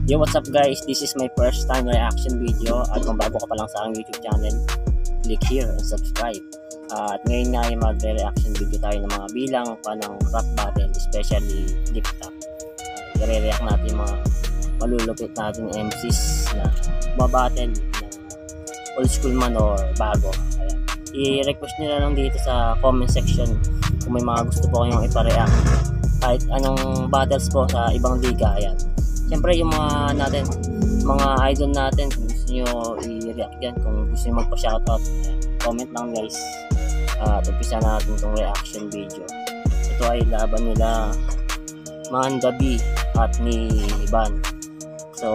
Yo, what's up guys? This is my first time reaction video at kung bago ka pa lang sa aking YouTube channel, click here and subscribe. At ngayon nga ay magre-reaction video tayo ng mga bilang pa ng rap battle, especially Lip Top. I-react natin mga malulupit natin MCs na bumabattle na old school man or bago. Ayan. I-request nyo na lang dito sa comment section kung may mga gusto po kayong ipareact. Kahit anong battles po sa ibang liga. Ayan. Siyempre yung mga natin, mga idol natin, kung gusto nyo i-react yan, kung gusto nyo magpa-shoutout, comment lang guys. At umpisa natin itong reaction video. Ito ay laban nila Manda B at ni Ban. So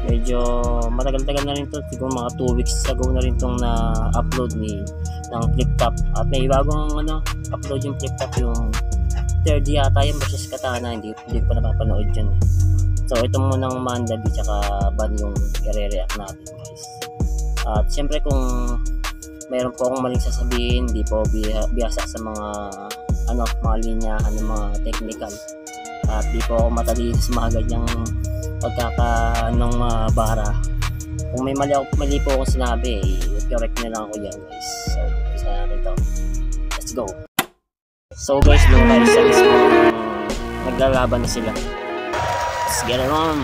medyo matagal-tagal na rin ito, siguro mga 2 weeks ago na rin itong na-upload ng Flip Top. At may bagong upload yung Flip Top, yung third yata yung versus Katana, hindi pa napapanood dyan. So ito munang Manda B tsaka Ban yung i-react natin guys. At syempre kung mayroon po akong maling sasabihin, hindi po biyasa sa mga mga linyahan ng mga technical. At di po ako matalino sa mga ganyang pagkakaanong bara. Kung may mali po akong sinabi, correct nyo lang ako yan guys. So isa natin ito. Let's go. So guys, doon tayo sa mismo naglalaban na sila. Let's get it on.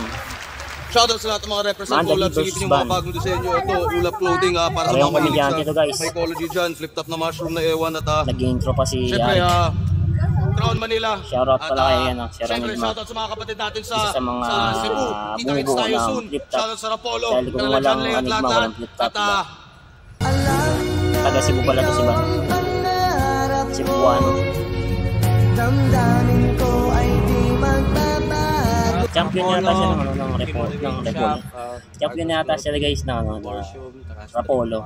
Shoutout sa lahat ng mga represent Ulap. Silipin yung mga bagong disenyo. Ito, Ulap Clothing para sa mga mahilig sa psychology dyan. Flip Top na mushroom na ewan at nag-intro pa si siyempre Crown Manila. Shoutout pala kayo yan. Siyempre shoutout sa mga kapatid natin sa mga Cebu. Kita-kits tayo soon. Shoutout sa Rapolo. Kanala John Lay at lahat. At taga Cebu pala to si Ban. Cebuano. Damdamin ko ay di magbabago. Champion yata siya ng report ng Rapolo. Champion yata siya guys ng Rapolo.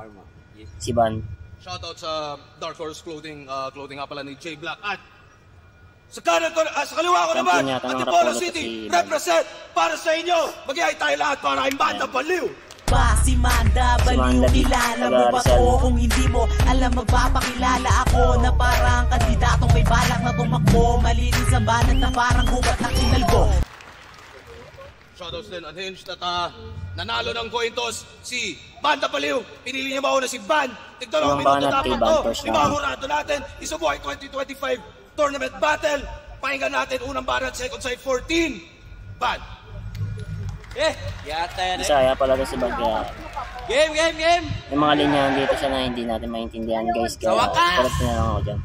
Si Ban. Shoutout sa Dark Horse Clothing nga pala ni J Black. At sa kanan ko, sa kaliwa ko naman, Antipolo City, represent para sa inyo. Mag-iay tayo lahat para ang Manda Baliw. Si Manda Baliw, kilala mo ba to? Kung hindi mo alam, magpapakilala ako na parang kandidatong may balak na tumakbo. Malinis ang banat na parang gubat ng kinalbo. Shoutouts din, Unhinged at nanalo ng coin toss si Manda Baliw. Pinili niya ba una si Ban? Tignan ang minuto dapat to. Ibahurado natin, isubuhay 2025 tournament battle. Pakinggan natin unang banat, second side 14. Ban. Yata yan Bisaya pala to si Ban kaya. Game! Yung mga linyahan dito siya na hindi natin maintindihan guys. Kaya correct na lang ako dyan.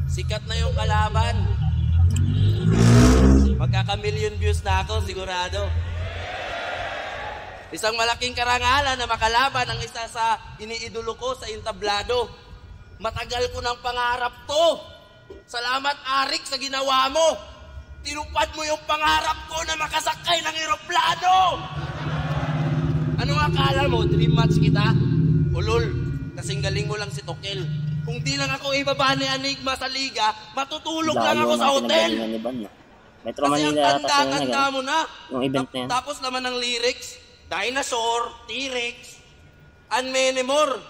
Sikat na yung kalaban. Magkaka-million views na ako, sigurado. Isang malaking karangalan na makalaban ang isa sa iniidolo ko sa entablado. Matagal ko ng pangarap to. Salamat Arik sa ginawa mo. Tinupad mo yung pangarap ko na makasakay ng eroplano. Ano nga akala mo? Dream match kita? Ulol, kasing galing mo lang si Tokel. Kung di lang ako ibaba ni Enigma sa liga, matutulog lang ako sa hotel. Metro kasi Manila ang tanda mo na. Yung event na yan. Tapos naman ng lyrics, dinosaur, T-Rex, and many more.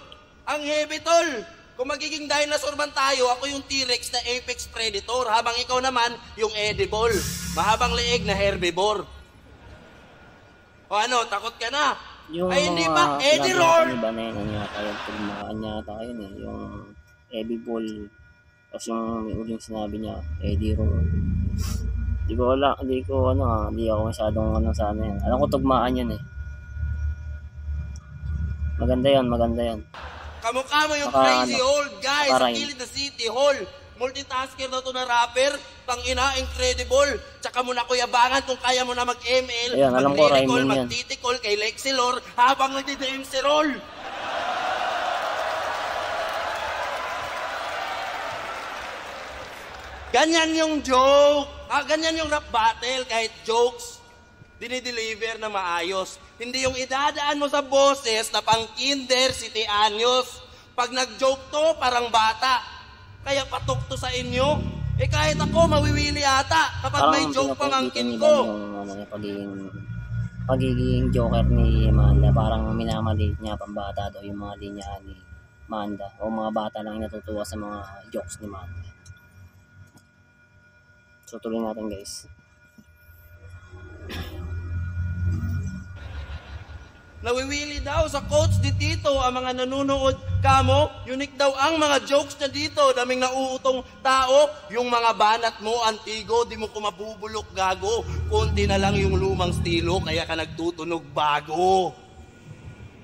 Ang heavy tol. Kung magiging dinosaur man tayo, ako yung T-Rex na apex predator, habang ikaw naman yung edible, mahabang leeg na herbivore. O ano, takot ka na? Yung ay hindi ba? Eddie Roar! Iba na yun, ano yata yun, pagmakaan yata yun yung edible. Tapos yung uling sinabi niya, Eddie Roar. Hindi ako masyadong sana yan. Alam ko tugmaan yan eh. Maganda yan. Kamukha mo yung crazy old guy sa kilid na City Hall. Multitasker na to na rapper. Tangina, incredible. Tsaka mo na kuyabangan kung kaya mo na mag-ML, mag-lyrical, mag-titikol kay Lexilor habang nagdi-MC roll. Ganyan yung joke. Ganyan yung rap battle. Kahit jokes, dinideliver na maayos. Hindi yung idadaan mo sa boses na pang kinder, city anyos. Pag nag-joke to, parang bata. Kaya patok to sa inyo. Kahit ako, mawiwili ata kapag may joke pamangkin ko. Yung pagiging joker ni Manda, parang minamaliit niya pambata daw yung mga linya ni Manda. O mga bata lang natutuwa sa mga jokes ni Manda. So tuloy natin guys. Nawiwili daw sa coach ni Tito ang mga nanonood kamo. Unique daw ang mga jokes na dito. Daming nauutong tao. Yung mga banat mo, antigo, di mo ko mabubulok gago. Kunti na lang yung lumang stilo, kaya ka nagtutunog bago.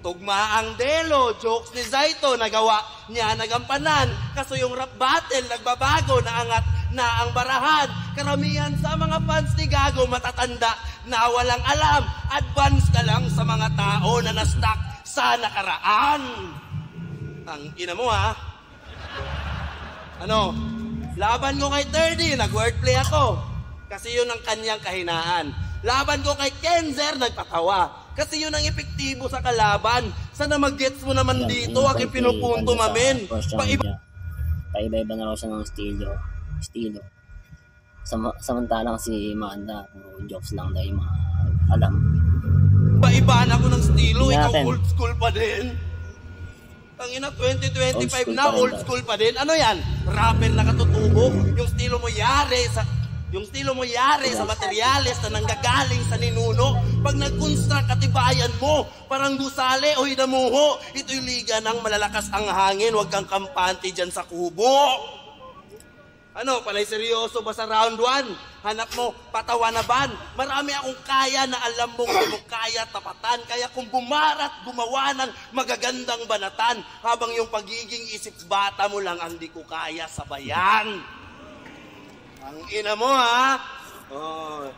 Tugmaang Delo, jokes ni Zaito, nagawa niya nagampanan. Kaso yung rap battle, nagbabago, naangat na ang barahan. Karamihan sa mga fans ni Gago matatanda na walang alam. Advance ka lang sa mga tao na na-stuck sa nakaraan. Ang ina mo ha. Ano? Laban ko kay 30, nag-wordplay ako. Kasi yun ang kanyang kahinaan. Laban ko kay Kenzer, nagpatawa. Kasi yun ang epektibo sa kalaban. Sana mag-gets mo naman dito, aking pinupunto mamin. Paiba-iba na raw siya ng estilo. Samantalang si Manda, jokes lang daw yung mga alam. Paibahan ako ng estilo, ikaw old school pa din. Tangina, 2025 na, old school pa din. Ano yan? Rapper na katutubo. Yung estilo mo yari sa materyales na nanggagaling sa ninuno. Pag nag-construct katibayan mo, parang gusali o hidamuho. Ito'y liga ng malalakas ang hangin. Huwag kang kampante dyan sa kubo. Ano, palay seryoso ba sa round 1? Hanap mo, patawanaban. Marami akong kaya na alam mong di mo kaya tapatan. Kaya kung bumarat, gumawa ng magagandang banatan. Habang yung pagiging isip bata mo lang ang di ko kaya sabayan. Ang ina mo ha? Oh.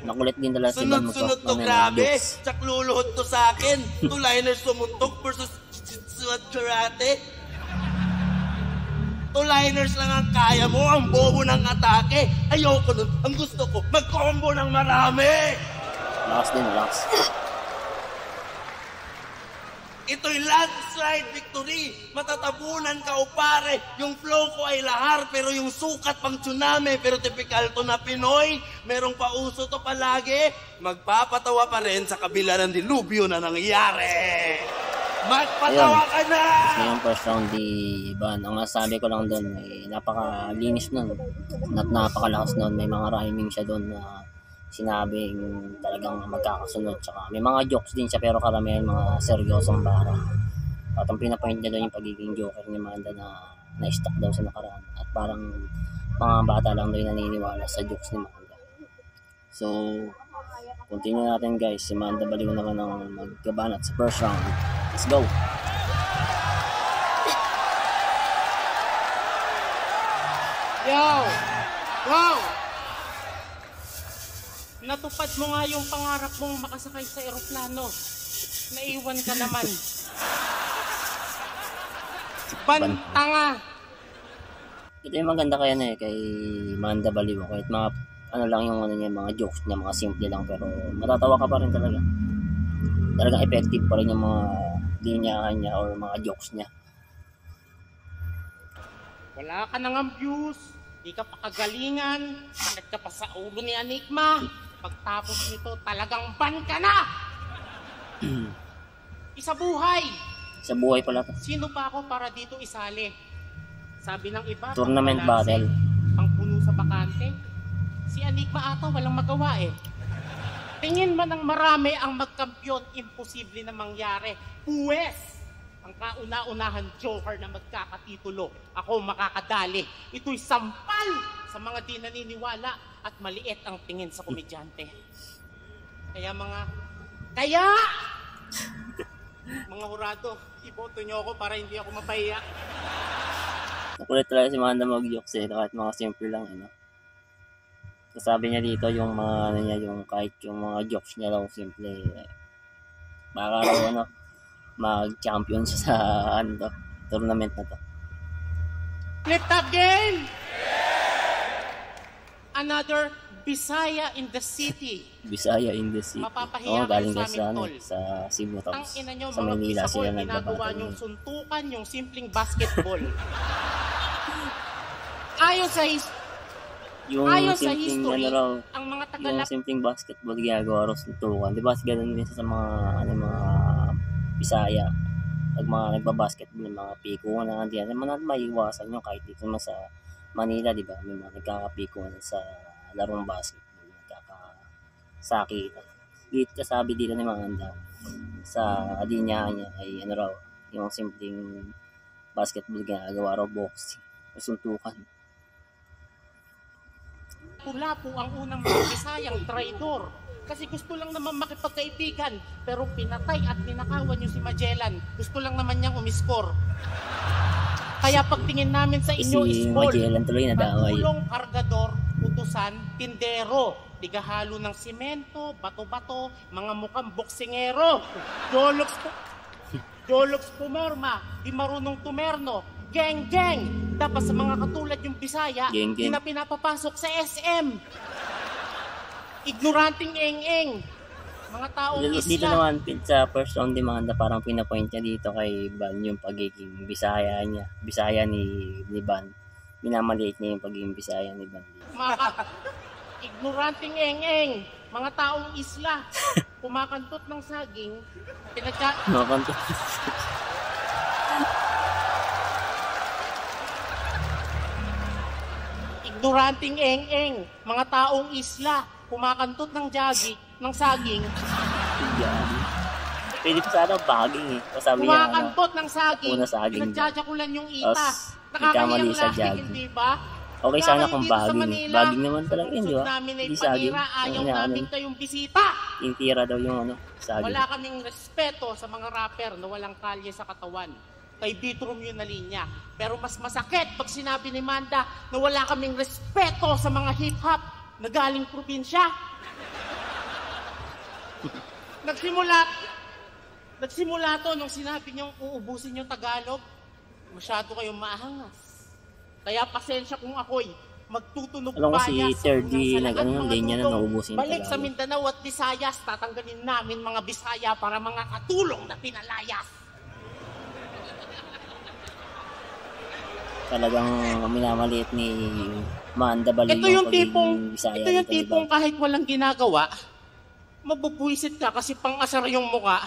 Nakulit din talaga si Ban mo to. Sunod-sunod to, grabe. Tsak luluhod to sa akin. Two-liners sumuntok versus karate. Two-liners lang ang kaya mo, ang bobo ng atake. Ayoko nun. Ang gusto ko, mag-combo ng marami. Lakas din, lakas. Ito'y landslide victory. Matatabunan ka o pare. Yung flow ko ay lahar, pero yung sukat pang tsunami. Pero typical to na Pinoy. Merong pauso to palagi. Magpapatawa pa rin sa kabila ng dilubyo na nangyari. Magpatawa ka na! Ngayong first round di Ban. Ang nasabi ko lang doon, napakalinis nun. Napakalakas nun. May mga rhyming siya doon na sinabing talagang magkakasunod. Tsaka may mga jokes din siya pero karamihan mga seryosong bara. At ang pinapoint niya doon yung pagiging joker ni Manda na stuck daw sa nakaraan. At parang mga bata lang daw yung naniniwala sa jokes ni Manda. So, continue natin guys. Si Manda baliw naman ang magkabanat sa first round. Let's go! Yo! Wow! Natupad mo nga yung pangarap mong makasakay sa eroplano. Naiwan ka naman. Bantanga! Ito yung maganda kaya kay Manda Baliw. Kahit mga ano lang yung niya, mga jokes niya, mga simple lang pero matatawa ka pa rin talaga. Talagang effective pa rin yung mga linyahan niya or mga jokes niya. Wala ka nang views. Di ka pa kagalingan. Bakit ka pa sa ulo ni Enigma? Pagtapos nito, talagang ban ka na! Isa buhay! Sa buhay pala to. Sino pa ako para dito isali? Sabi ng iba, Tournament battle. Ang puno sa bakante. Si Enigma ata walang magawa eh. Tingin man ng marami ang magkampiyon, imposible na mangyari. Puwes! Ang kauna-unahan joker na magkakatitulo. Ako makakadali. Ito'y sampal sa mga di naniniwala at maliit ang tingin sa komedyante. Kaya mga hurado, iboto nyo ako para hindi ako mapahiya. Nakulit talaga si Manda mag-jokes kahit mga simple lang. Sabi niya dito yung mga yung kahit yung mga jokes niya lang simple. Baka raw mag-champion siya sa tournament na to. Flip top game! Another Bisaya in the city. Bisaya in the city. Mapapahiya galing kayo sa sa Cebu Ang tapos ina nyo, sa mga Manila bisa ko, sila ginagawa nagbabattle. nyong suntukan, yung simpleng basketball. Ayon sa Yung sa simpleng history, raw, ang mga yung Tagalog simpleng basketball ginagawa raw suntukan. Di ba ganun din sa mga mga Bisaya. Pag mga nagbabasketball, mga pikuan na hindi naman maiiwasan nyo kahit dito naman sa Manila, di ba? May mga nagkakapikuan sa larong basketball, nagkakasakit. Dito sabi dito ni Manda, sa linya niya ay ano raw, yung simpleng basketball ginagawa raw boxing o suntukan. Pula po ang unang mga Bisayang traidor. Kasi gusto lang naman makipagkaibigan, pero pinatay at ninakawan yung si Magellan. Gusto lang naman niyang umiskor. Kaya pagtingin namin sa inyo Si is ball. Magellan tuloy nadaway. Pagkulong, kargador, utusan, tindero. Tigahalo ng simento, bato-bato, mga mukhang boksingero. Jologs pumorma, di marunong tumerno. Geng-geng. Dapat sa mga katulad yung Bisaya, Geng-geng. di na pinapapasok sa SM. Ignoranting eng-eng. Mga taong Dito isla. naman sa first round demanda, parang pinapoint niya dito kay Van yung pagiging Bisaya niya. Bisaya ni Van. Minamaliit niya yung pagiging Bisaya ni Van. Mga ignoranting eng-eng. Mga taong isla. Kumakantot ng saging. Makanto. Ignoranting eng-eng. Mga taong isla. Kumakantot ng saging. Yan. Pwede pa sana baging eh. Sabi niya, Kumakantot ng saging. una saging. Pinagjajakulan yung ita. Tapos, Nakakayang nagkamali sa lahi, jogging. hindi ba? okay Kaya sana kayo kung dito sa baging. Manila, Baging naman talaga yun, di ba? namin ay Hindi saging. panira, ayaw Ano, namin kayong bisita. Tintira daw yung saging. Wala kaming respeto sa mga rapper na walang kalye sa katawan. Kay Bitrom yun na linya. Pero mas masakit pag sinabi ni Manda na wala kaming respeto sa mga hip-hop na galing probinsya. Nagsimula to nung sinabi niyong uubusin yung Tagalog. Masyado kayong maahangas. Kaya pasensya kung ako'y magtutunog Alam ko si bias sa 3D unang nag-ano mga yung linya na tutong. naubusin yung Balik sa Tagalog. Mindanao at Visayas, tatanggalin namin mga Bisaya para mga katulong na pinalayas. Talagang minamaliit ni Manda Baliw Ito yung pagiging Bisaya. ito yung dito, tipong diba? kahit walang ginagawa, mabubuisit ka kasi pang-asar yung muka.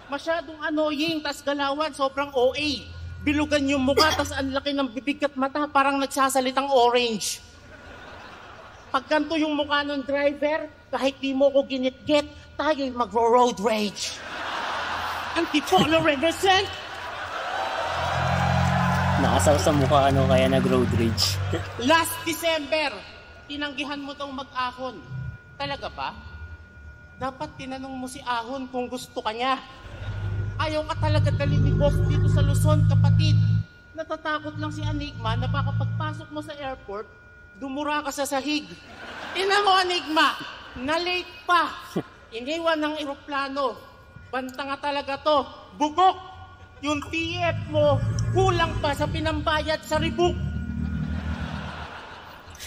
Masyadong annoying, tas galawan, sobrang OA. Bilugan yung mukha, tas ang laki ng bibig at mata, parang nagsasalitang orange. Pag ganito yung mukha ng driver, kahit di mo ko ginit-git, tayo'y magro-road rage. Antipolo represent! Naasaw sa mukha kaya nag-road rage. Last December, tinanggihan mo daw mag-ahon. Talaga ba? Dapat tinanong mo si Ahon kung gusto ka niya. Ayaw ka talaga dalhin ni boss dito sa Luzon, kapatid. Natatakot lang si Enigma na baka pagpasok mo sa airport, dumura ka sa sahig. Ina mo, Enigma, na-late pa. Iniwan ng eroplano. Banta nga talaga to. Bugok! Yung TF mo, kulang pa sa pinambayad sa rebook.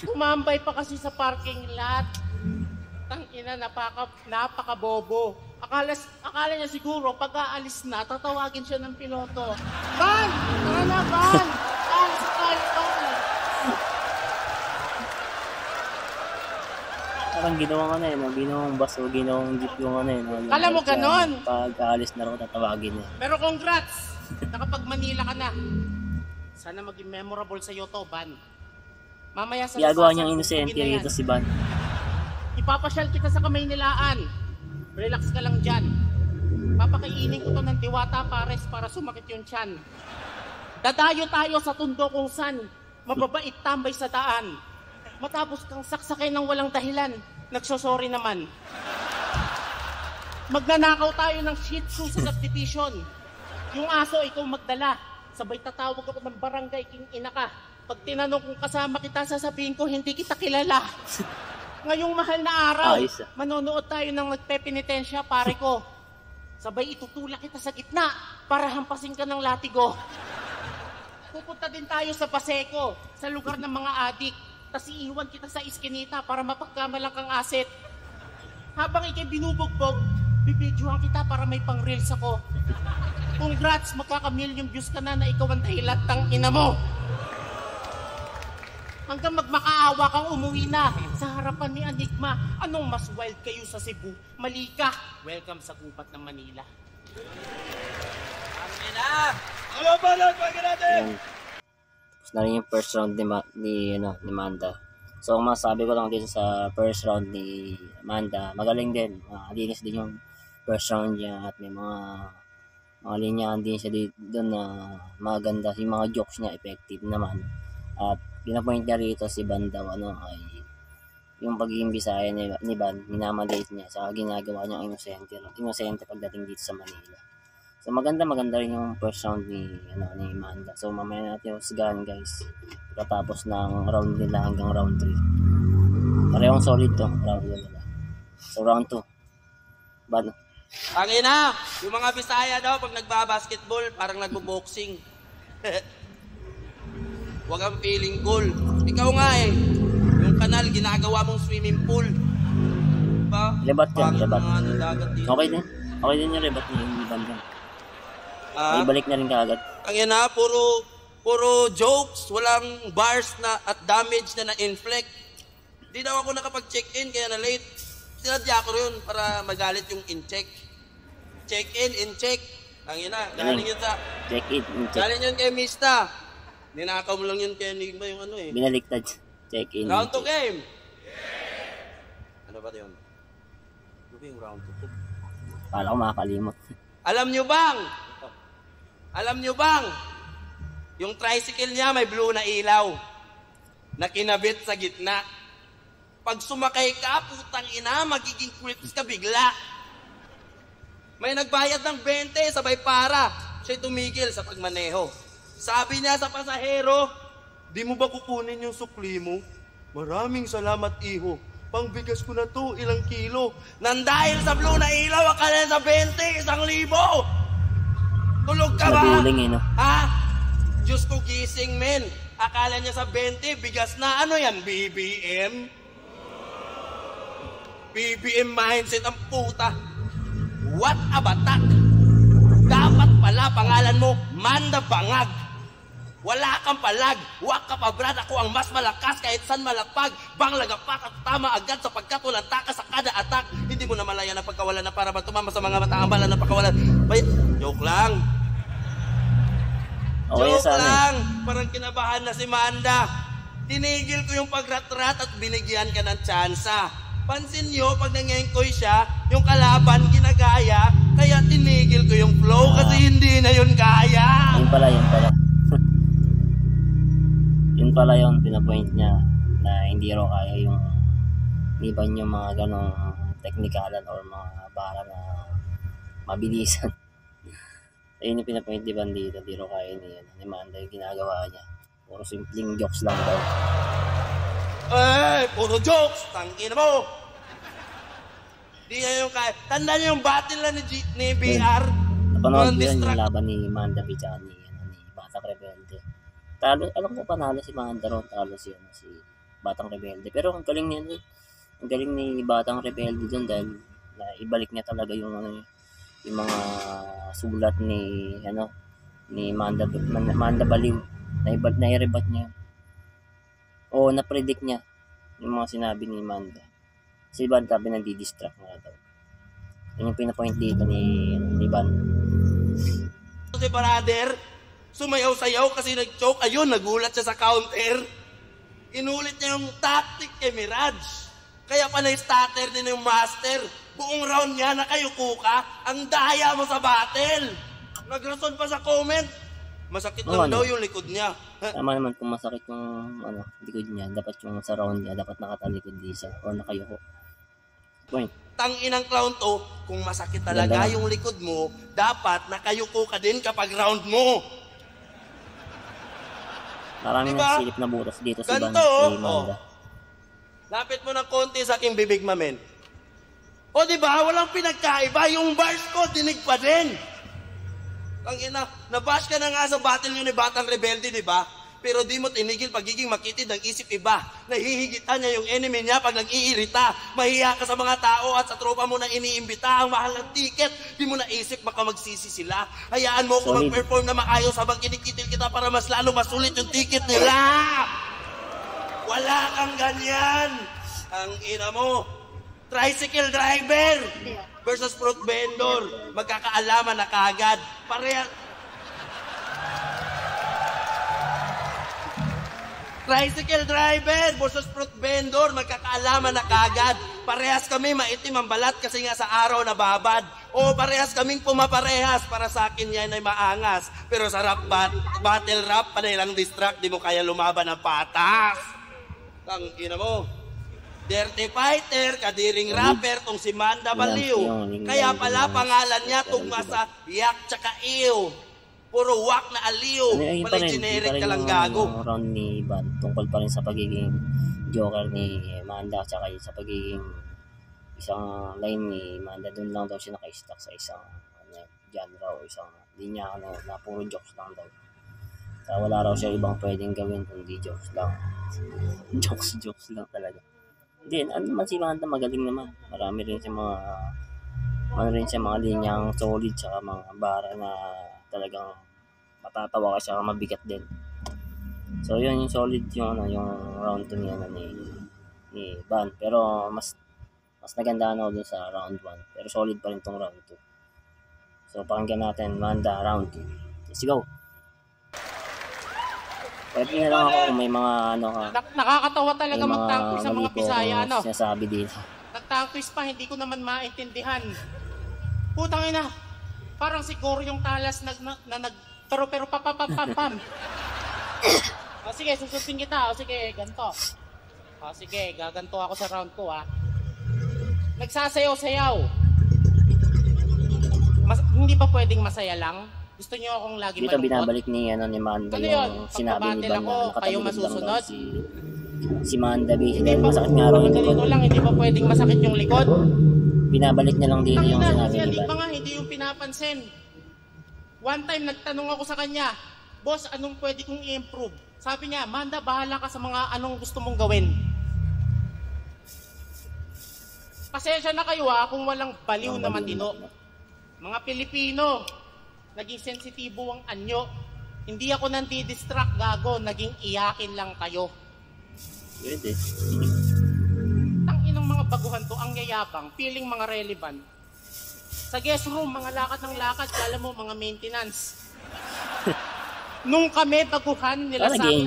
Umambay pa kasi sa parking lot. Tangina, napaka-bobo. Akala niya siguro, pag aalis na, tatawagin siya ng piloto. Van! Tara na, Van! Sakay, Van! Parang ginawang ginawang bus o ginawang jeep yung Kala mo ganon? Pag aalis na raw, tatawagin niya. Pero congrats! Nakapag Manila ka na. Sana maging memorable sa iyo to, Van. Mamaya sa Ginagawa Lasasan, niyang inosente sabihin na yan. dito si Van. Ipapasyal kita sa Kamaynilaan. Relax ka lang dyan. Papakainin ko to ng Diwata Pares para sumakit yung tiyan. Dadayo tayo sa tundo kung san mababait tambay sa daan. Matapos kang saksakay ng walang dahilan, nagsosorry naman. Magnanakaw tayo ng Shih Tzu sa subdivision. Yung aso ikaw magdala. Sabay tatawag ako ng barangay king ina ka. Pag tinanong kung kasama kita, sasabihin ko hindi kita kilala. Ngayong mahal na araw, Ayos, manonood tayo ng nagpepenitensya, pare ko. Sabay itutulak kita sa gitna para hampasin ka ng latigo. Pupunta din tayo sa Paseco, sa lugar ng mga adik. Tas iiwan kita sa iskinita para mapagkamalang kang asset. Habang ikay binubugbog, bibidyohan kita para may pang-reels ako. Congrats, magkaka-million views ka na ikaw ang dahilan ng ina mo. Hanggang magmakaawa kang umuwi na sa harapan ni Enigma. Anong mas wild kayo sa Cebu? Mali ka. Welcome sa gubat ng Manila. Ano ba lang pagka natin? Yan. Tapos na rin yung first round ni Manda. So, ang masabi ko lang dito sa first round ni Manda, magaling din. Linis din yung first round niya at may mga linyahan din siya doon na maganda. Yung mga jokes niya effective naman. At pinapoint niya rito si Van daw ay yung pagiging Bisaya ni Van, minamadate niya sa ginagawa niyang inosente pagdating dito sa Manila. So maganda rin yung first round ni Manda. So mamaya natin husgahan guys pagkatapos ng round nila hanggang round 3. Parehong solid to round nila. So round 2. Van. Tangina, yung mga Bisaya daw pag nagbabasketball parang nagbo-boxing. Wag ang feeling cool. Ikaw nga yung kanal ginagawa mong swimming pool. Diba? Rebat yan, rebat. Okay din yung rebat ni Van. Ibalik na rin kaagad. Tangina, puro jokes, walang bars na at damage na na-inflict. Di daw ako nakapag-check-in kaya na late. Sinadya ko rin para magalit yung in-check. Check-in, in-check. Tangina, galing yun sa... Check-in, in-check. Galing yun kay Mista. Ninakaw mo lang yun kay Enigma yung Binaliktad. Check-in. Round 2 game. Ano ba yun? Ano ba yung round 2? Kala ko makakalimot. Alam nyo bang, yung tricycle niya may blue na ilaw na kinabit sa gitna. Pag sumakay ka, putang ina, magiging creeps ka bigla. May nagbayad ng 20, sabay para. Siya'y tumigil sa pagmaneho. Sabi niya sa pasahero, di mo ba kukunin yung sukli mo? Maraming salamat, iho. Pangbigas ko na to, ilang kilo. Nandahil sa blue na ilaw, akala sa 20, 1,000. Tulog ka ba? Naduling no? Ha? Diyos ko gising, men. Akala niya sa 20, bigas na. Ano yan, BBM? BBM mindset ang puta. What a batak. Dapat pala pangalan mo, Manda Bangag. Wala kang palag, wak ka pa brad, ako ang mas malakas kahit san malapag. Banglagapak at tama agad sapagkat walang takas sa kada atak. Hindi mo na malaya na pagkawalan na para ba tumama sa mga mata ang bala na pagkawalan. Joke lang. Joke lang. Parang kinabahan na si Manda. Tinigil ko yung pagratrat at binigyan ka ng tsansa. Pansin nyo, pag nangengkoy siya, yung kalaban ginagaya, kaya tinigil ko yung flow kasi hindi na yun kaya. Yun pala. Yun pala yung pinapoint niya na hindi raw kaya yung iban yung mga ganong teknikalan or mga bara na mabilisan. Ayun yung pinapoint ni Bandito, di raw kaya ni Manda yung ginagawa niya. Puro simpleng jokes lang daw. Puro jokes! Tangina mo! Di niya yung kaya. Tanda niyo yung battle na ni BR? Napanood ko yun yung laban ni Manda Bichani, ni Batang Rebelde. Talo, alam ko panalo si Manda ron, talo si Batang Rebelde. Pero ang galing niya, ang galing ni Batang Rebelde doon dahil ibalik niya talaga yung mga sulat ni Manda Baliw. Na-rebat niya. O na-predict niya yung mga sinabi ni Manda. Si Van sabi nandi-distract nga daw. Yun yung pinapoint dito ni Van. Si brother, sumayaw-sayaw kasi nag-choke. Ayun, nagulat siya sa counter. Inulit niya yung tactic kay Mirage. Kaya pala yung starter din yung master. Buong round niya, nakayuko ka. Ang daya mo sa battle. Nagrason pa sa comment. Masakit lang daw yung likod niya. Tama naman kung masakit yung likod niya. Dapat yung sa round niya, dapat nakatalikod din siya. O nakayuko. Point. Tanginang clown to, kung masakit talaga yung likod mo, dapat nakayuko ka din kapag round mo. Maraming silip na butas dito si Van. Lapit mo ng konti sa aking bibig, mamen. O diba, walang pinagkaiba. Yung bars ko, dinig pa din. Tangina, nabash ka na nga sa battle nyo ni Batang Rebelde, diba? Pero di mo tinigil pagiging makitid ng isip iba. Nahihigitan niya yung enemy niya pag nag-iirita. Mahiya ka sa mga tao at sa tropa mo na iniimbita ang mahal ng ticket. Di mo naisip baka magsisi sila. Hayaan mo kung mag-perform na maayos habang kinikitil kita para mas lalo masulit yung ticket nila. Wala kang ganyan. Ang ina mo. Tricycle driver versus fruit vendor. Magkakaalaman na kagad. Pareha. Tricycle driver versus fruit vendor, magkakaalaman na kagad. Parehas kami maitim ang balat kasi nga sa araw nababad. O parehas kaming pumaparehas, para sa akin yan ay maangas. Pero sa battle rap, panilang distract, di mo kaya lumaban ng patas. Tangina mo. Dirty fighter, kadiring rapper, tong si Manda Baliw. Kaya pala pangalan niya tugma sa yak tsaka ew. Puro wak na aliw. Pala generic ka lang gago. Round ni Ban tungkol pa rin sa pagiging joker ni Manda tsaka sa pagiging isang line ni Manda. Doon lang daw siya naka-stuck sa isang genre o isang linya na puro jokes lang daw. Kaya wala raw siya ibang pwedeng gawin kundi jokes lang. jokes lang talaga. Then, ano naman si Manda, magaling naman. Marami rin siya mga linyang solid tsaka mga bara na talagang matatawa ka siya, mabigat din. So yun yung solid yung round 2 ni Ban. Pero mas nagandahan ako dun sa round 1. Pero solid pa rin tong round 2. So pakinggan natin Manda round 2. Let's go. Pwede na lang ako kung may mga Nakakatawa talaga magtangkoy sa mga Bisaya, sinasabi dito. Nagtangkoy pa, hindi ko naman maintindihan. Putang ina. Parang siguro yung talas pero papapapam. O sige, susundin kita. O sige, ganito. O sige, gaganto ako sa round 2 ha. Nagsasayaw-sayaw. Hindi ba pwedeng masaya lang? Gusto niyo akong lagi malungkot? Dito binabalik ni Manda yung sinabi ni Ban na kayo masusunod. Si Manda dahil masakit nga raw yung likod. Hindi ba pwedeng masakit yung likod? Binabalik niya lang dito yung sinabi ni Ban. Nga, hindi yung pinapansin. One time nagtanong ako sa kanya, boss, anong pwede kong i-improve? Sabi niya, Manda, bahala ka sa mga anong gusto mong gawin. Pasensya na kayo kung walang baliw na matino. Mga Pilipino, naging sensitibo ang anyo. Hindi ako nandidistract, gago. Naging iyakin lang kayo. Pwede. Tanginang mga baguhan to, ang yayabang, feeling mga relevant. Sa guest room, mga lakad ng lakad, kala mo mga maintenance. Nung kami baguhan nila sa akin,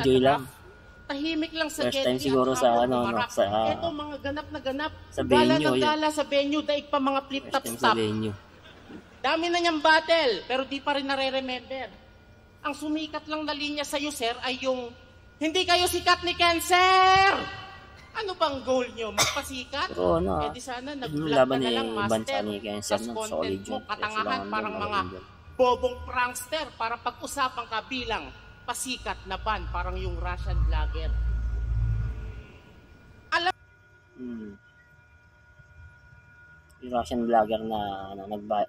tahimik lang sa first time siguro sa ito mga ganap na ganap. Sa venue. Gala ng gala sa venue, daig pa mga flip-top stop. Dami na niyang battle, pero di pa rin nare-remember. Ang sumikat lang na linya sa'yo, sir, ay yung hindi kayo sikat ni Cancer! Ano bang goal nyo? Magpasikat? Pero di sana nag-vlog ka na lang, master. Tapos content mo, katangahan, parang mga bobong prankster para pag-usapan ka bilang pasikat na ban, parang yung Russian vlogger. Alam yung Russian vlogger na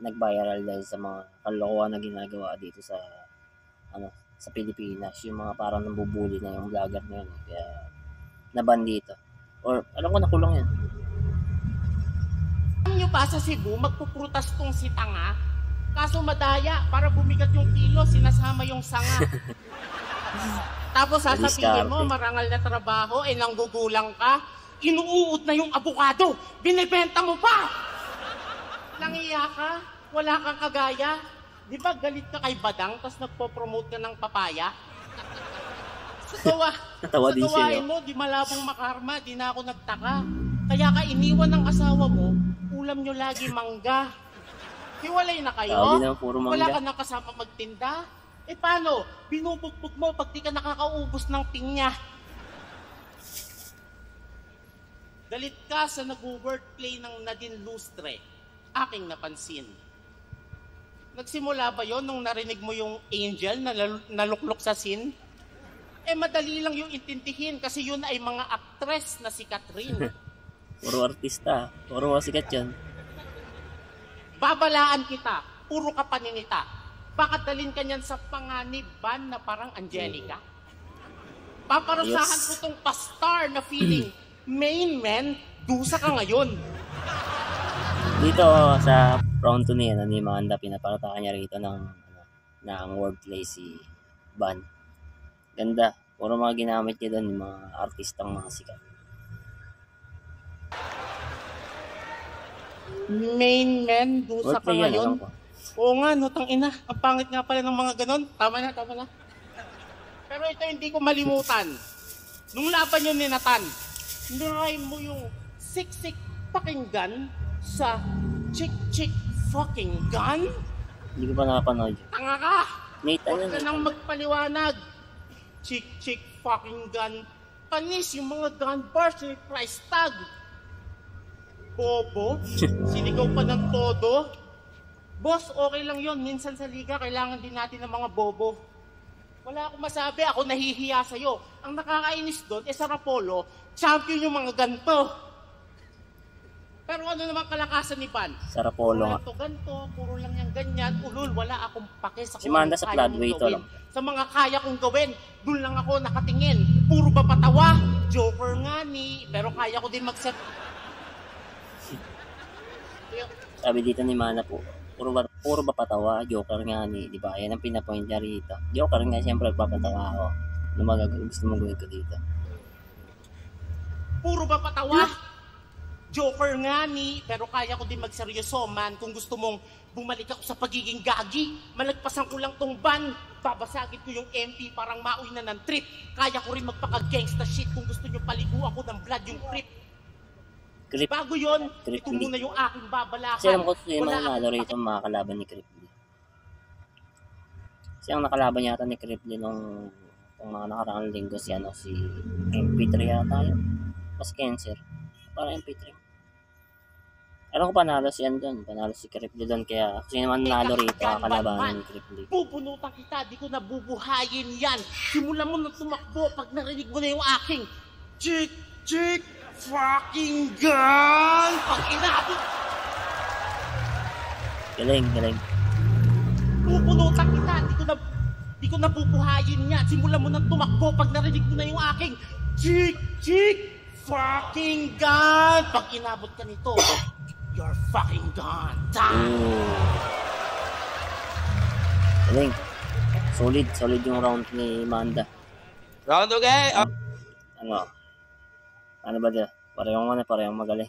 nag-viral dahil sa mga kalokohan na ginagawa dito sa sa Pilipinas, yung mga parang nambubuli na yung vlogger na yun, kaya naban dito. Or alam ko nakulong yan. Alam nyo pa sa Cebu, magpuprutas tong si Tanga, kaso madaya, para bumigat yung kilo, sinasama yung sanga. Tapos sasabihin mo, marangal na trabaho, nanggugulang ka, inuuod na yung abukado, binibenta mo pa! Nangiya ka, wala kang kagaya. Di ba galit ka kay Badang, tapos nagpo-promote ka ng papaya? Sa gawain mo, di malabong makarma, di na ako nagtaka. Kaya ka iniwan ng asawa mo, ulam nyo lagi mangga. Hiwalay na kayo? Wala ka na kasama magtinda? Paano? Binubugbog mo pag di ka nakakaubos ng pinya. Galit ka sa nag-wordplay ng Nadine Lustre. Aking napansin. Nagsimula ba yon nung narinig mo yung angel na naluklok sa scene? Madali lang yung intindihin kasi yun ay mga actress na si Catherine. Puro artista. Puro sikat yan. Babalaan kita. Puro ka paninita. Bakit dalhin ka niyan sa panganib ban na parang Angelica? Paparusahan ko tong pastar na feeling. Main man, dusa ka ngayon. Dito sa round 2 ni Manda, pinaparatakan niya rito ng wordplay si Ban. Ganda. Puro mga ginamit niya doon, mga artistang mga sikat. Main man, dusa ka ngayon. Oo nga, tang ina. Ang pangit nga pala ng mga ganon. Tama na. Pero ito hindi ko malimutan. Nung laban yun ni Nathan, niray mo yung siksik pakinggan sa chick fucking gun? Hindi ko pa nakapanood. Tanga ka! Nate, Huwag ka nang magpaliwanag. Chick fucking gun. Panis yung mga gun bars ni price tag. Bobo, sinigaw pa ng todo. Boss, okay lang yon. Minsan sa liga, kailangan din natin ng mga bobo. Wala akong masabi, ako nahihiya sa'yo. Ang nakakainis doon, sa Rapolo, champion yung mga ganto. Pero ano naman kalakasan ni Van? Sa Rapolo nga. Ganto, puro lang yung ganyan. Ulul, wala akong pake sa Si Manda sa Floodway to lang. Sa mga kaya kong gawin, doon lang ako nakatingin. Puro ba patawa? Joker nga ni, pero kaya ko din mag-set. Sabi dito ni Mana po, puro ba patawa, joker nga ni, di ba? Yan ang pinapoint niya rito. Joker nga, siyempre papatawa ako. Ano gusto mong gawin ko dito? Puro ba patawa? Joker nga ni, pero kaya ko din magseryoso man. Kung gusto mong bumalik ako sa pagiging gagi, malagpasan ko lang tong ban. Babasagin ko yung MP parang mauwi na ng trip. Kaya ko rin magpaka-gangsta shit kung gusto nyo paligo ako ng blood yung trip. Bago yun, ito muna yung aking babalakan. Kasi alam ko yung mga nalo rito mga kalaban ni Cripply. Kasi ang nakalaban yata ni Cripply nung mga nakaraang linggo si MP3 yata yun. Mas cancer. Para MP3. Alam ko panalo si panalo si Cripply doon. Kaya sino man nalo rito kalaban ni Cripply. Pupunutan kita, di ko nabubuhayin yan. Simulan mo na tumakbo pag narinig mo na yung aking chick fucking gun! Pag inabot! Galing. Pupunutan kita, di ko nabubuhayin yan. Simulan mo na tumakbo pag narinig mo na yung aking chick fucking gun! Pag inabot ka nito, you're fucking gone. Galing. Solid yung round ni Manda. Round okay? Ano ba dyan? Parehong magaling.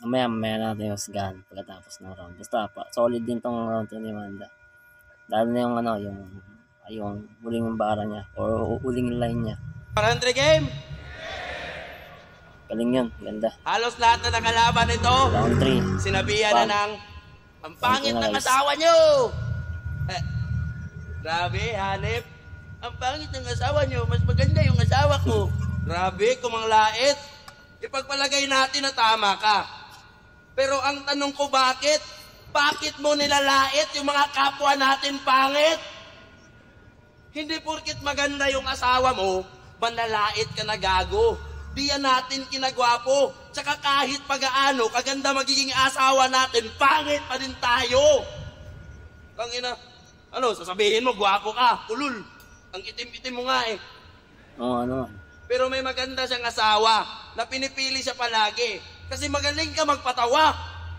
Mamaya natin yung gun pagkatapos ng round. Basta solid din tong round ni Manda. Lalo na yung huling bara niya or huling line niya. 100 game? Galing yun, ganda. Halos lahat na nakalaban ito. Round 3. Sinabihan na ng ang pangit ng asawa nyo. Grabe, hanip. Ang pangit ng asawa nyo, mas maganda yung asawa ko. Grabe, kumanglait. Ipagpalagay natin na tama ka. Pero ang tanong ko bakit? Bakit mo nilalait yung mga kapwa natin pangit? Hindi porkit maganda yung asawa mo, manlalait ka na gago. Di yan natin kinagwapo. Tsaka kahit pag-aano, kaganda magiging asawa natin, pangit pa din tayo. Tangina, sasabihin mo, gwapo ka, ulul. Ang itim-itim mo nga eh. Oo, Pero may maganda siyang asawa na pinipili siya palagi. Kasi magaling ka magpatawa.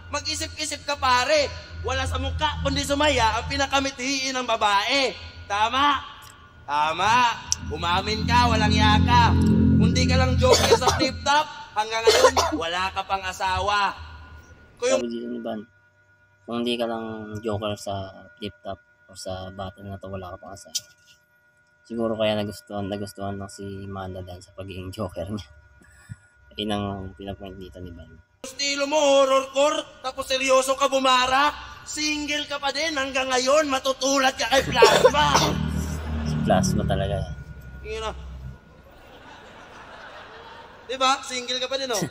Mag-isip-isip ka pare. Wala sa mukha, kundi sumaya ang pinakamithiin ng babae. Tama? Umamin ka, walang yaka. Kundi ka lang joker sa flip-top, hanggang ngayon, wala ka pang asawa. Sabi dito ni Van, kung hindi ka lang joker sa flip-top o sa battle na to, wala ka pang asawa. Siguro kaya nagustuhan lang si Manda dahil sa pagiging joker niya. Yun ang pinapoint dito ni Van. Estilo mo, horrorcore, tapos seryoso ka bumara, single ka pa din hanggang ngayon, matutulad ka kay Plasma. Si Plasma talaga. Yun. Diba? Single ka pa din, oh.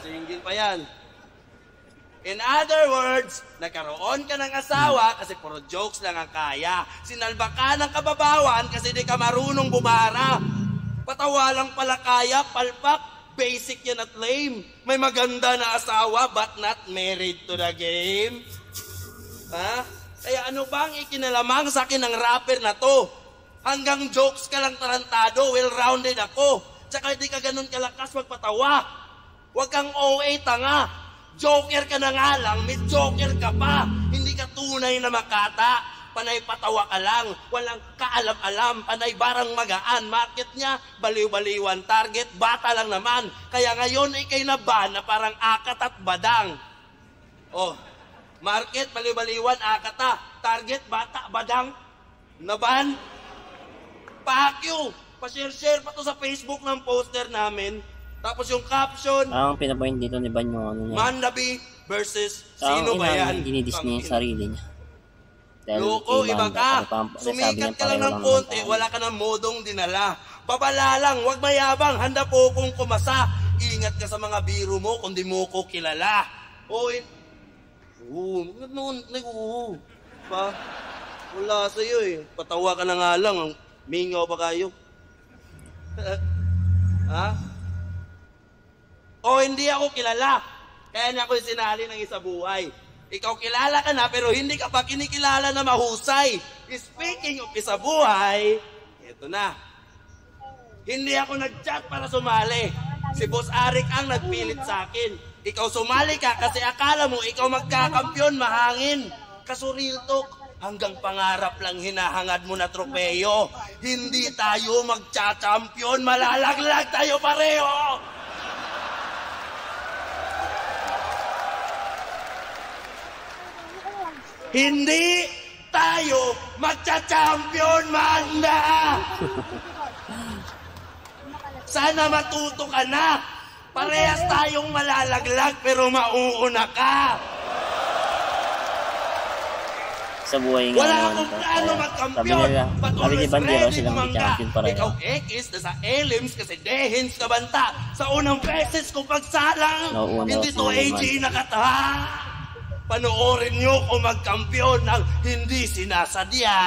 Single pa yan. In other words, nagkaroon ka ng asawa kasi puro jokes lang ang kaya. Sinalba ka ng kababawan kasi di ka marunong bumara. Patawa lang pala kaya, palpak, basic yan at lame. May maganda na asawa but not married to the game. Ha? Kaya ano bang ikinalamang sa akin ng rapper na to? Hanggang jokes ka lang tarantado, well-rounded ako. Tsaka di ka ganun kalakas magpatawa. Huwag kang OA tanga. Joker ka na nga lang, may joker ka pa. Hindi ka tunay na makata. Panay patawa ka lang, walang kaalam-alam. Panay barang magaan, market niya, baliw-baliwan. Target, bata lang naman. Kaya ngayon ikay na ban na parang akat at badang. Market, baliw-baliwan, akata. Target, bata, badang. Naban. Pakyo! Pa-share pa to sa Facebook ng poster namin. Tapos yung caption, ang pinapoint dito ni Ban yung ano niya. Mandabi versus sino ba yan? Dinidis niya yung sarili niya. Loko, iba ka. Sumikat ka lang ng konti, wala ka ng modong dinala. Babala lang, wag mayabang, handa po kong kumasa. Ingat ka sa mga biro mo kung di mo ko kilala. Pa, wala sa'yo eh. Patawa ka na nga lang, mingaw pa kayo. Ha? Hindi ako kilala. Kaya niya ako sinali ng isa buhay. Ikaw kilala ka na pero hindi ka pa kinikilala na mahusay. Speaking of isa buhay, eto na. Hindi ako nag-chat para sumali. Si Boss Arik ang nagpilit sa akin. Ikaw sumali ka kasi akala mo ikaw magkakampyon, mahangin. Kaso real talk, hanggang pangarap lang hinahangad mo na tropeyo. Hindi tayo magcha-champion, malalaglag tayo pareho. Hindi tayo magcha-champion, Manda! Sana matuto ka na. Parehas tayong malalaglag pero mauuna ka. Sa buhay nga wala naman akong ito. plano magkampiyon. Sabi ni Bandero silang may champion pareho. Ikaw X na sa Elims kasi Dehins ka banta. Sa unang beses ko pagsalang, hindi to AG nakata. Panoorin nyo kung magkampiyon ng hindi sinasadya.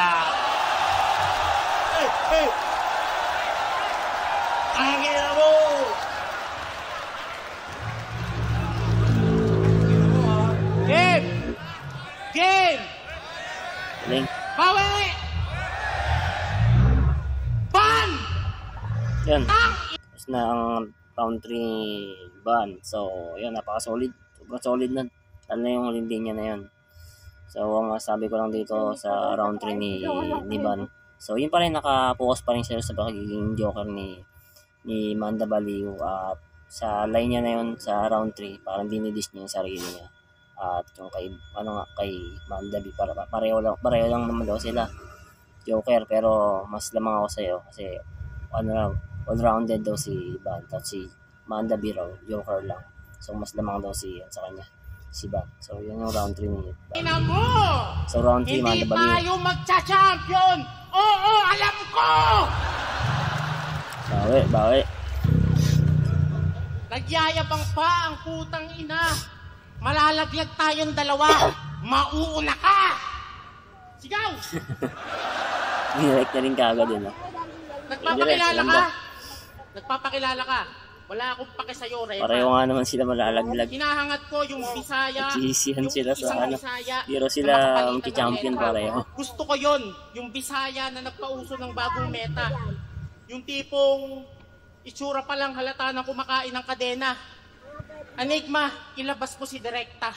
Angin mo! Game! Game! Link. Bawi! Ban! Yan. Tapos na ang round 3 ban. So, yun, napaka-solid. Sobrang solid na. Ano yung linya na yun. So, ang sabi ko lang dito sa round 3 ni Ban. So, yun pa rin, naka-focus pa rin siya sa pagiging joker ni Manda Baliw. At sa line niya na yun sa round 3, parang dinidis niya yung sarili niya. At yung kay Manda B, pareho lang naman daw sila. Joker, pero mas lamang ako sa'yo. Kasi, all-rounded daw si Ban. At si Manda B raw, joker lang. So, mas lamang daw sa kanya. Si Ban. So, yun yung round 3 ni Ban. Ina mo! So, round 3, Manda Baliw. Hindi tayo magcha-champion! Oo, alam ko! Bawi. Nagyayabang pa ang putang ina. Malalaglag tayong dalawa. Mauuna ka! Sigaw! Direct na rin kagad yun. Nagpapakilala ka? Nagpapakilala ka? Wala akong pake sa'yo, Rema. Pareho nga naman sila malalaglag. Hinahangat ko yung Bisaya. Nagsisihan sila sa Bisaya, pero sila champion pareho. Gusto ko yon, yung Bisaya na nagpauso ng bagong meta. Yung tipong itsura pa lang halata na kumakain ng kadena. Enigma, ilabas mo si Direkta.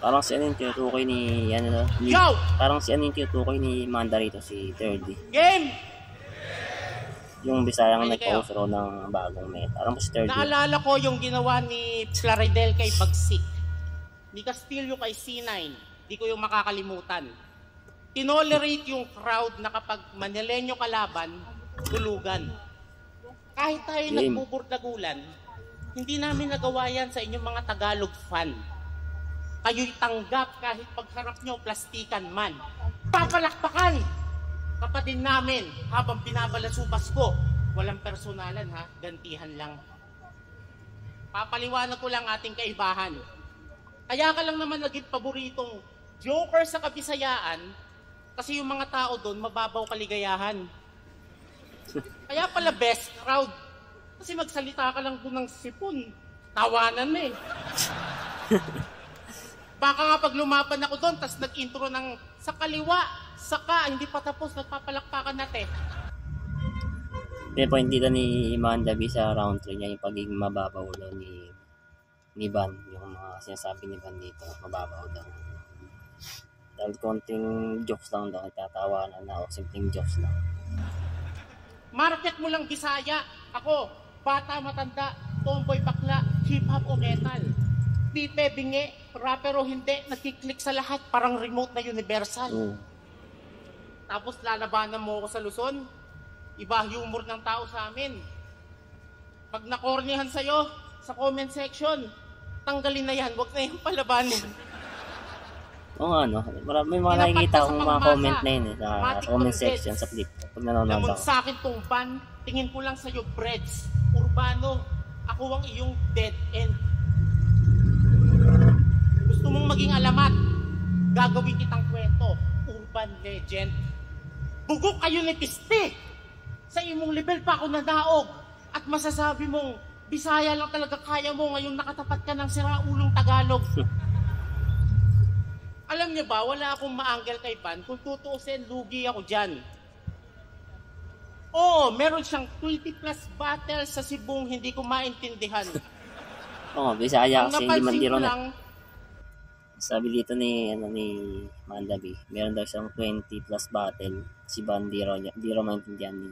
Parang si ano yung tinutukoy ni parang si ano yung tinutukoy ni Manda rito, si 3D. Game! Yung Bisayang nagpauso ng bagong meta. Alam mo si 3D. Naalala ko yung ginawa ni Claridel kay Bagsik. Ni Castillo kay C9. Di ko yung makakalimutan. Tinolerate yung crowd na kapag Manileño kalaban, tulugan. Kahit tayo nagbuburdagulan, hindi namin nagawa yan sa inyong mga Tagalog fan. Kayo'y tanggap kahit pagharap nyo, plastikan man. Papalakpakan! Kapatid namin, habang binabalasubas ko, walang personalan ha, gantihan lang. Papaliwanag ko lang ating kaibahan. Kaya ka lang naman naging paboritong joker sa Kabisayaan, kasi yung mga tao doon, mababaw kaligayahan. Kaya pala best crowd. Kasi magsalita ka lang doon ng sipon. Tawanan mo eh. Baka nga pag lumaban ako doon, tas nag-intro ng sa kaliwa, saka, hindi pa tapos, nagpapalakpakan natin. May point dito ni Manda B sa round 3 niya, yung pagiging mababaw daw ni Ban. Yung mga sinasabi ni Ban dito, mababaw daw. Dahil konting jokes lang daw, tatawanan na o simpleng jokes lang. Market mo lang Bisaya. Ako, bata, matanda, tomboy, bakla, hip-hop o metal. Pipe, bingi, rapper o hindi, nagkiklik sa lahat, parang remote na universal. Tapos lalabanan mo ako sa Luzon. Iba humor ng tao sa amin. Pag nakornihan sa'yo sa comment section, tanggalin na yan, wag na yung palabanin. Oo nga, no? May mga nakikita akong mga comment na yun sa comment section sa clip. Pag nanonood Lamang ako. sa akin tong ban, tingin ko lang sa'yo, Breds, Urbano, ako ang iyong dead end. Gusto mong maging alamat, gagawin kitang kwento, urban legend. Bugok kayo ni Piste! Sa imong level pa ako nadaog at masasabi mong Bisaya lang talaga kaya mo ngayong nakatapat ka ng siraulong Tagalog. Alam niyo ba, wala akong maanggal kay Ban. Kung tutuusin, lugi ako dyan. Oo, meron siyang 20 plus battles sa Cebong hindi ko maintindihan. Oo, Bisaya kasi hindi man diro lang, na. Sabi dito ni Mandabi, meron daw siyang 20 plus battle. Si Ban di raw maintindihan ni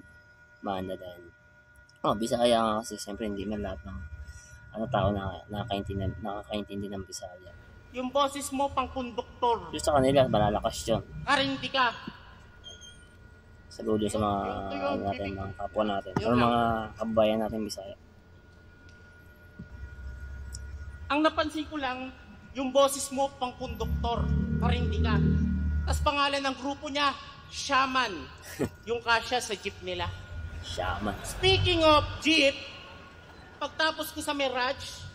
Manda dahil Bisaya nga kasi siyempre hindi man lahat ng tao na nakakaintindi ng Bisaya. Yung boses mo pang konduktor. Yung sa kanila, malalakas yun. Karinti ka. Saludo sa mga natin, mga kapwa natin, o mga kababayan natin Bisaya. Ang napansin ko lang, yung boses mo pang konduktor. Karinti ka. Tapos pangalan ng grupo niya, Shaman. Yung kasya sa jeep nila. Shaman. Speaking of jeep, pagtapos ko sa Mirage,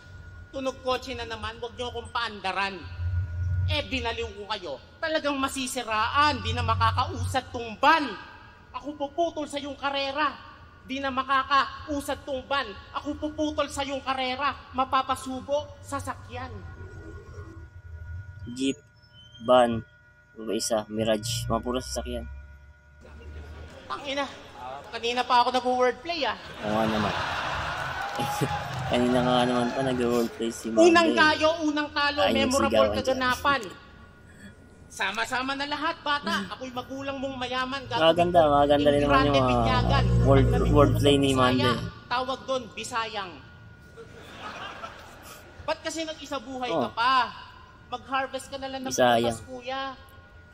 tunog kotse na naman, huwag niyo akong paandaran. Binaliw ko kayo. Talagang masisiraan, di na makakausad tong ban. Ako puputol sa yung karera. Di na makakausad tong ban. Ako puputol sa yung karera. Mapapasubo, sasakyan. Jeep, van, isa, Mirage, mga puro sasakyan. Tangina, kanina pa ako nag-wordplay Oo naman. Kanina nga naman pa nag-wordplay si Manda. Unang tayo, unang talo, memorable kaganapan. Sama-sama na lahat, bata. Ako'y magulang mong mayaman. Maganda rin naman yung wordplay ni Manda. Tawag doon, Bisayang. Ba't kasi nag-isa buhay ka pa? Mag-harvest ka na lang ng bukas, kuya.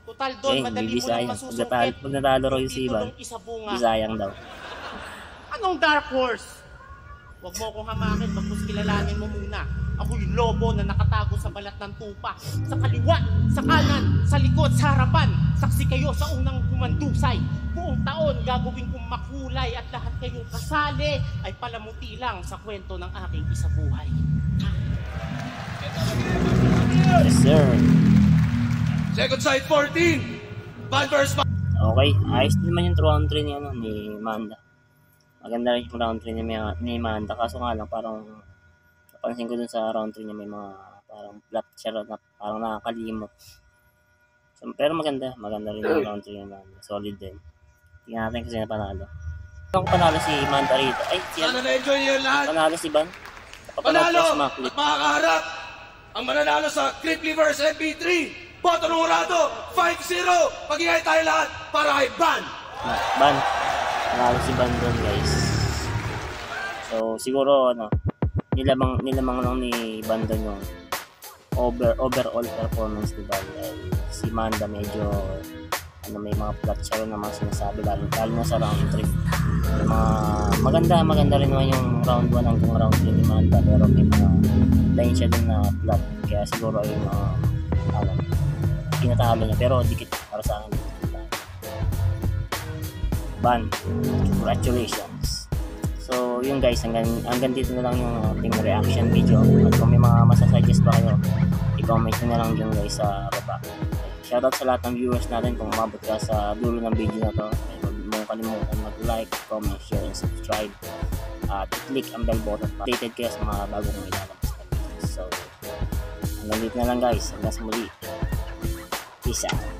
Total doon, madali mo lang masusungkit. Pag natalo rin si Iban, Bisayang daw. Anong dark horse? Huwag mo akong hamakin, bagkus kilalanin mo muna. Ako yung lobo na nakatago sa balat ng tupa. Sa kaliwa, sa kanan, sa likod, sa harapan. Saksi kayo sa unang kumandusay. Buong taon gagawin kong makulay at lahat kayong kasali ay palamuti lang sa kwento ng aking isabuhay. Yes, sir. Second side 14. Ban versus Ban. Okay, ayos din naman yung round 3 ni Manda. Maganda rin yung round 3 ni Manda. Kaso nga lang, parang napansin ko dun sa round 3 niya may mga parang flat siya na parang nakakalimot. So, pero maganda rin yung round 3 ni Manda. Solid din. Tingnan natin kasi napanalo. Kung panalo si Manda rito. Ay, sana na-enjoy niyo lahat. Panalo si Ban. Panalo at makakaharap ang mananalo sa Cripply vs MP3. Boto ng Urado, 5-0. Pag-ihay tayo lahat para kay Ban. Ban. Panalo si Ban doon, guys. So, siguro, nilamang lang ni Ban doon yung overall performance ni Ban. Si Manda medyo, may mga flat siya rin naman sinasabi, lalo na sa round 3. Maganda rin naman yung round 1 hanggang round 3 ni Manda, pero may mga line siya din na flat. Kaya siguro ay kinatalo niya, pero dikit para sa akin. Ban, congratulations. So yun guys, hanggang dito na lang yung ating reaction video. At kung may mga masasuggest pa kayo, i-comment nyo na lang dyan guys sa baba. Shoutout sa lahat ng viewers natin kung umabot ka sa dulo ng video na to. Huwag mong kalimutan mag-like, comment, share, and subscribe. At click ang bell button para updated kayo sa mga bagong ilalabas na videos. So hanggang dito na lang guys, hanggang sa muli. Peace out.